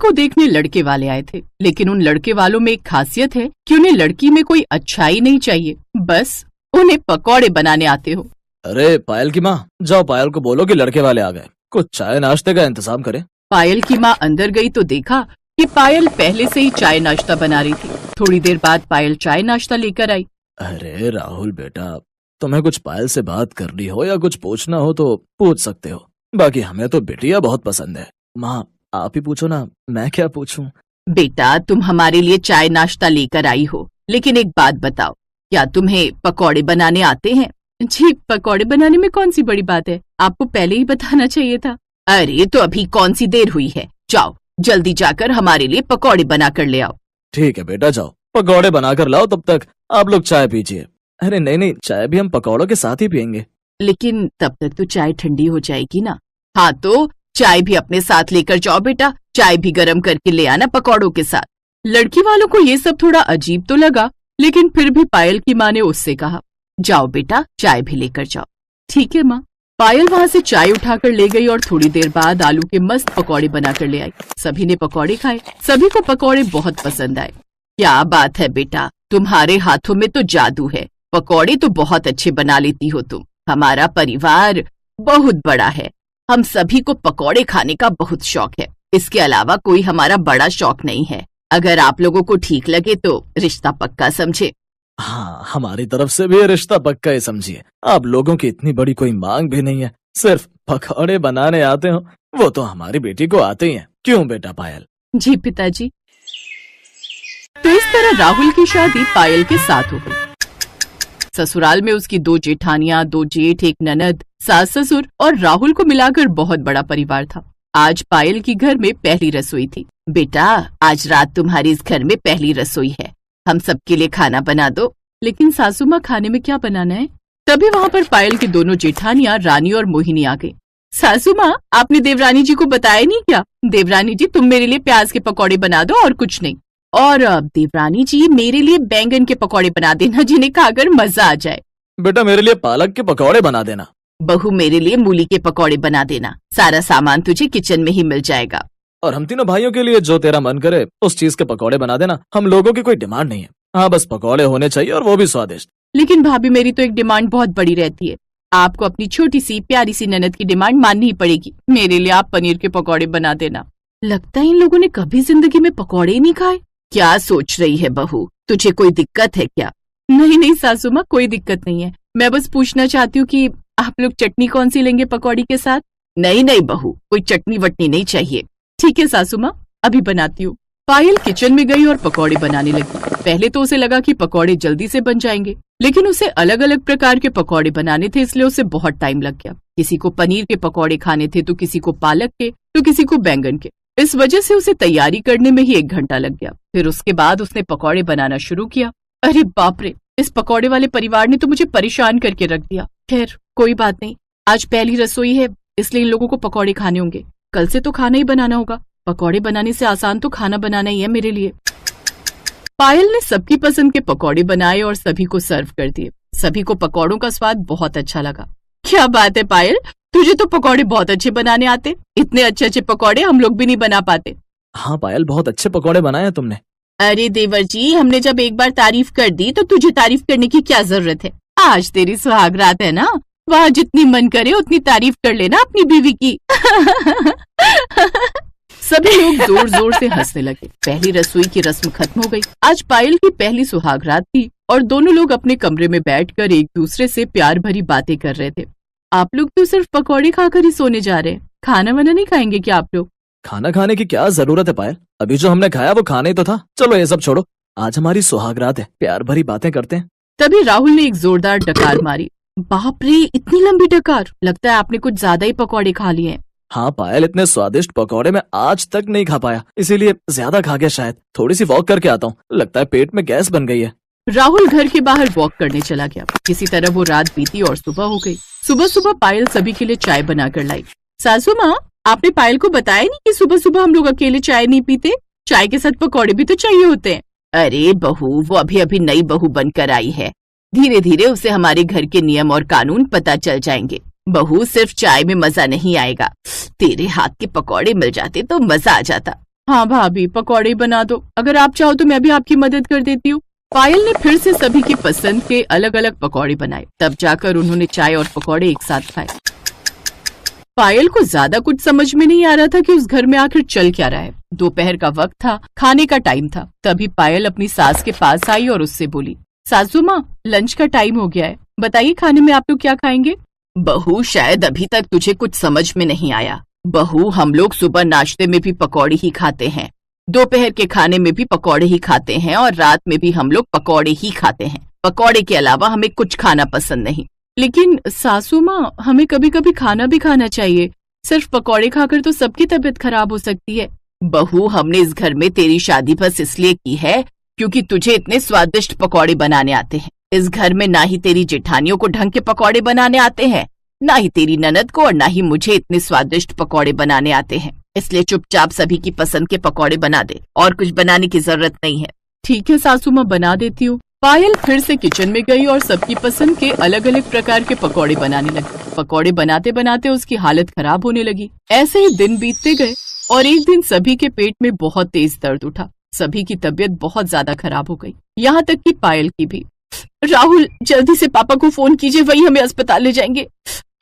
को देखने लड़के वाले आए थे, लेकिन उन लड़के वालों में एक खासियत है कि उन्हें लड़की में कोई अच्छाई नहीं चाहिए, बस उन्हें पकौड़े बनाने आते हो। अरे पायल की माँ, जाओ पायल को बोलो कि लड़के वाले आ गए, कुछ चाय नाश्ते का इंतजाम करे। पायल की माँ अंदर गई तो देखा कि पायल पहले से ही चाय नाश्ता बना रही थी। थोड़ी देर बाद पायल चाय नाश्ता लेकर आई। अरे राहुल बेटा, तुम्हें कुछ पायल से बात करनी हो या कुछ पूछना हो तो पूछ सकते हो, बाकी हमें तो बिटिया बहुत पसंद है। माँ आप ही पूछो ना, मैं क्या पूछूं? बेटा तुम हमारे लिए चाय नाश्ता लेकर आई हो, लेकिन एक बात बताओ, क्या तुम्हें पकौड़े बनाने आते हैं? जी पकौड़े बनाने में कौन सी बड़ी बात है, आपको पहले ही बताना चाहिए था। अरे तो अभी कौन सी देर हुई है, जाओ जल्दी जाकर हमारे लिए पकौड़े बना कर ले आओ। ठीक है बेटा, जाओ पकौड़े बना कर लाओ, तब तक आप लोग चाय पीजिए। अरे नहीं, चाय भी हम पकौड़ों के साथ ही पियेंगे। लेकिन तब तक तो चाय ठंडी हो जाएगी ना। हाँ तो चाय भी अपने साथ लेकर जाओ बेटा, चाय भी गरम करके ले आना पकौड़ों के साथ। लड़की वालों को ये सब थोड़ा अजीब तो लगा, लेकिन फिर भी पायल की माँ ने उससे कहा, जाओ बेटा चाय भी लेकर जाओ। ठीक है माँ। पायल वहाँ से चाय उठाकर ले गई और थोड़ी देर बाद आलू के मस्त पकौड़े बनाकर ले आई। सभी ने पकौड़े खाए, सभी को पकौड़े बहुत पसंद आए। क्या बात है बेटा, तुम्हारे हाथों में तो जादू है, पकौड़े तो बहुत अच्छे बना लेती हो तुम। हमारा परिवार बहुत बड़ा है, हम सभी को पकौड़े खाने का बहुत शौक है, इसके अलावा कोई हमारा बड़ा शौक नहीं है। अगर आप लोगों को ठीक लगे तो रिश्ता पक्का समझे। हाँ, हमारी तरफ से भी ये रिश्ता पक्का ही समझिए। आप लोगों की इतनी बड़ी कोई मांग भी नहीं है, सिर्फ पकौड़े बनाने आते हो, वो तो हमारी बेटी को आते ही हैं। क्यों बेटा पायल? जी पिताजी। तो इस तरह राहुल की शादी पायल के साथ हो गई। ससुराल में उसकी 2 जेठानियां, 2 जेठ, एक ननद, सास ससुर और राहुल को मिलाकर बहुत बड़ा परिवार था। आज पायल की घर में पहली रसोई थी। बेटा आज रात तुम्हारी इस घर में पहली रसोई है, हम सबके लिए खाना बना दो। लेकिन सासू माँ खाने में क्या बनाना है? तभी वहाँ पर पायल की दोनों जेठानियां रानी और मोहिनी आ गई। सासू माँ आपने देवरानी जी को बताया नहीं क्या? देवरानी जी तुम मेरे लिए प्याज के पकौड़े बना दो और कुछ नहीं, और देवरानी जी मेरे लिए बैंगन के पकौड़े बना देना, जिन्हें खाकर मजा आ जाए। बेटा मेरे लिए पालक के पकौड़े बना देना। बहू मेरे लिए मूली के पकौड़े बना देना, सारा सामान तुझे किचन में ही मिल जाएगा। और हम तीनों भाइयों के लिए जो तेरा मन करे उस चीज के पकौड़े बना देना, हम लोगों की कोई डिमांड नहीं है। हाँ बस पकौड़े होने चाहिए और वो भी स्वादिष्ट। लेकिन भाभी मेरी तो एक डिमांड बहुत बड़ी रहती है, आपको अपनी छोटी सी प्यारी सी ननद की डिमांड माननी ही पड़ेगी। मेरे लिए आप पनीर के पकौड़े बना देना। लगता है इन लोगों ने कभी जिंदगी में पकौड़े ही नहीं खाए। क्या सोच रही है बहू, तुझे कोई दिक्कत है क्या? नहीं नहीं सासू माँ कोई दिक्कत नहीं है, मैं बस पूछना चाहती हूँ कि आप लोग चटनी कौन सी लेंगे पकौड़ी के साथ? नहीं नहीं बहू, कोई चटनी वटनी नहीं चाहिए। ठीक है सासू माँ, अभी बनाती हूँ। पायल किचन में गई और पकौड़े बनाने लगी। पहले तो उसे लगा कि पकौड़े जल्दी से बन जाएंगे, लेकिन उसे अलग अलग प्रकार के पकौड़े बनाने थे, इसलिए उसे बहुत टाइम लग गया। किसी को पनीर के पकौड़े खाने थे, तो किसी को पालक के, तो किसी को बैंगन के। इस वजह से उसे तैयारी करने में ही 1 घंटा लग गया। फिर उसके बाद उसने पकौड़े बनाना शुरू किया। अरे बाप रे, इस पकौड़े वाले परिवार ने तो मुझे परेशान करके रख दिया। खैर कोई बात नहीं, आज पहली रसोई है इसलिए इन लोगों को पकौड़े खाने होंगे, कल से तो खाना ही बनाना होगा। पकौड़े बनाने से आसान तो खाना बनाना ही है मेरे लिए। पायल ने सबकी पसंद के पकौड़े बनाए और सभी को सर्व कर दिए। सभी को पकौड़ों का स्वाद बहुत अच्छा लगा। क्या बात है पायल, तुझे तो पकौड़े बहुत अच्छे बनाने आते, इतने अच्छे अच्छे पकौड़े हम लोग भी नहीं बना पाते। हाँ पायल, बहुत अच्छे पकौड़े बनाए हैं तुमने। अरे देवर जी, हमने जब एक बार तारीफ कर दी तो तुझे तारीफ करने की क्या जरूरत है? आज तेरी सुहाग रात है ना, वहाँ जितनी मन करे उतनी तारीफ कर लेना अपनी बीवी की। सभी लोग जोर जोर से हंसने लगे। पहली रसोई की रस्म खत्म हो गई। आज पायल की पहली सुहाग रात थी और दोनों लोग अपने कमरे में बैठकर एक दूसरे से प्यार भरी बातें कर रहे थे। आप लोग तो सिर्फ पकौड़े खाकर ही सोने जा रहे हैं, खाना वाना नहीं खाएंगे क्या आप लोग? खाना खाने की क्या जरूरत है पायल, अभी जो हमने खाया वो खाना ही तो था। चलो ये सब छोड़ो, आज हमारी सुहाग रात है, प्यार भरी बातें करते हैं। तभी राहुल ने एक जोरदार डकार मारी। बाप रे, इतनी लंबी डकार, लगता है आपने कुछ ज्यादा ही पकौड़े खा लिए हैं। हाँ पायल, इतने स्वादिष्ट पकौड़े मैं आज तक नहीं खा पाया, इसीलिए ज्यादा खा गया शायद। थोड़ी सी वॉक करके आता हूँ, लगता है पेट में गैस बन गई है। राहुल घर के बाहर वॉक करने चला गया। किसी तरह वो रात बीती और सुबह हो गई। सुबह सुबह पायल सभी के लिए चाय बनाकर लाई। सासू माँ, आपने पायल को बताया नहीं कि सुबह सुबह हम लोग अकेले चाय नहीं पीते, चाय के साथ पकौड़े भी तो चाहिए होते हैं। अरे बहू, वो अभी अभी नई बहू बनकर आई है, धीरे धीरे उसे हमारे घर के नियम और कानून पता चल जाएंगे। बहू, सिर्फ चाय में मजा नहीं आएगा, तेरे हाथ के पकौड़े मिल जाते तो मजा आ जाता। हाँ भाभी, पकौड़े बना दो। अगर आप चाहो तो मैं भी आपकी मदद कर देती हूँ। पायल ने फिर से सभी की पसंद के अलग अलग पकौड़े बनाए। तब जाकर उन्होंने चाय और पकौड़े एक साथ खाए। पायल को ज्यादा कुछ समझ में नहीं आ रहा था कि उस घर में आखिर चल क्या रहा है। दोपहर का वक्त था, खाने का टाइम था। तभी पायल अपनी सास के पास आई और उससे बोली, सासू माँ, लंच का टाइम हो गया है, बताइए खाने में आप लोग क्या खाएंगे। बहू, शायद अभी तक तुझे कुछ समझ में नहीं आया। बहू, हम लोग सुबह नाश्ते में भी पकौड़े ही खाते हैं, दोपहर के खाने में भी पकौड़े ही खाते हैं और रात में भी हम लोग पकौड़े ही खाते हैं। पकौड़े के अलावा हमें कुछ खाना पसंद नहीं। लेकिन सासू माँ, हमें कभी कभी खाना भी खाना चाहिए। सिर्फ पकौड़े खाकर तो सबकी तबीयत खराब हो सकती है। बहू, हमने इस घर में तेरी शादी बस इसलिए की है क्योंकि तुझे इतने स्वादिष्ट पकौड़े बनाने आते हैं। इस घर में ना ही तेरी जेठानियों को ढंग के पकौड़े बनाने आते हैं, ना ही तेरी ननद को और ना ही मुझे इतने स्वादिष्ट पकौड़े बनाने आते हैं। इसलिए चुपचाप सभी की पसंद के पकौड़े बना दे, और कुछ बनाने की जरूरत नहीं है। ठीक है सासू माँ, बना देती हूँ। पायल फिर से किचन में गई और सबकी पसंद के अलग अलग प्रकार के पकौड़े बनाने लगी। पकौड़े बनाते बनाते उसकी हालत खराब होने लगी। ऐसे ही दिन बीतते गए और एक दिन सभी के पेट में बहुत तेज दर्द उठा। सभी की तबीयत बहुत ज्यादा खराब हो गई, यहाँ तक कि पायल की भी। राहुल, जल्दी से पापा को फोन कीजिए, वही हमें अस्पताल ले जाएंगे,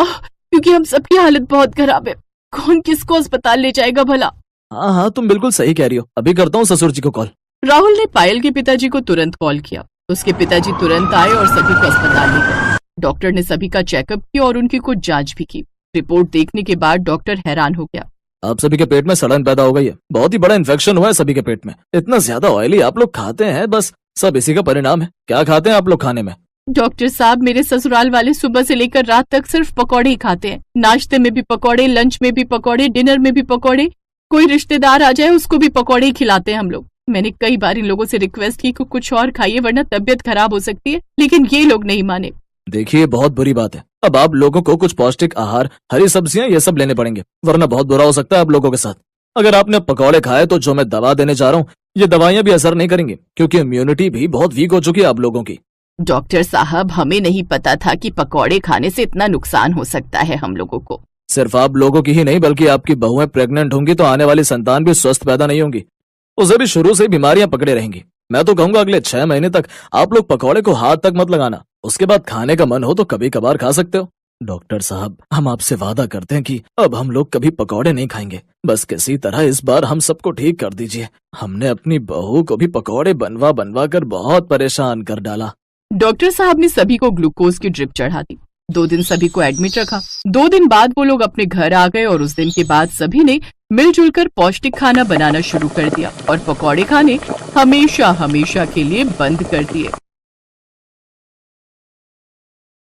क्योंकि हम सबकी हालत बहुत खराब है। कौन किसको अस्पताल ले जाएगा भला। हाँ हाँ, तुम बिल्कुल सही कह रही हो, अभी करता हूँ ससुर जी को कॉल। राहुल ने पायल के पिताजी को तुरंत कॉल किया। उसके पिताजी तुरंत आए और सभी को अस्पताल ले गए। डॉक्टर ने सभी का चेकअप किया और उनकी कुछ जांच भी की। रिपोर्ट देखने के बाद डॉक्टर हैरान हो गया। आप सभी के पेट में सड़न पैदा हो गई है, बहुत ही बड़ा इन्फेक्शन हुआ है सभी के पेट में। इतना ज्यादा ऑयली आप लोग खाते हैं, बस सब इसी का परिणाम है। क्या खाते हैं आप लोग खाने में? डॉक्टर साहब, मेरे ससुराल वाले सुबह से लेकर रात तक सिर्फ पकौड़े ही खाते हैं। नाश्ते में भी पकौड़े, लंच में भी पकौड़े, डिनर में भी पकौड़े। कोई रिश्तेदार आ जाए उसको भी पकौड़े ही खिलाते हैं हम लोग। मैंने कई बार इन लोगों से रिक्वेस्ट की कि कुछ और खाइए वरना तबीयत खराब हो सकती है, लेकिन ये लोग नहीं माने। देखिए, बहुत बुरी बात है। अब आप लोगों को कुछ पौष्टिक आहार, हरी सब्जियां, ये सब लेने पड़ेंगे, वरना बहुत बुरा हो सकता है आप लोगों के साथ। अगर आपने पकौड़े खाए तो जो मैं दवा देने जा रहा हूँ, ये दवाइयां भी असर नहीं करेंगी, क्योंकि इम्यूनिटी भी बहुत वीक हो चुकी है आप लोगों की। डॉक्टर साहब, हमें नहीं पता था कि पकौड़े खाने से इतना नुकसान हो सकता है हम लोगों को। सिर्फ आप लोगों की ही नहीं, बल्कि आपकी बहुएं प्रेग्नेंट होंगी तो आने वाली संतान भी स्वस्थ पैदा नहीं होंगी, उसे भी शुरू से बीमारियां पकड़े रहेंगी। मैं तो कहूंगा अगले 6 महीने तक आप लोग पकौड़े को हाथ तक मत लगाना। उसके बाद खाने का मन हो तो कभी कभार खा सकते हो। डॉक्टर साहब, हम आपसे वादा करते हैं कि अब हम लोग कभी पकौड़े नहीं खाएंगे। बस किसी तरह इस बार हम सबको ठीक कर दीजिए। हमने अपनी बहू को भी पकौड़े बनवा बनवा कर बहुत परेशान कर डाला। डॉक्टर साहब ने सभी को ग्लूकोज की ड्रिप चढ़ा दी। 2 दिन सभी को एडमिट रखा। 2 दिन बाद वो लोग अपने घर आ गए और उस दिन के बाद सभी ने मिलजुल कर पौष्टिक खाना बनाना शुरू कर दिया और पकौड़े खाने हमेशा हमेशा के लिए बंद कर दिए।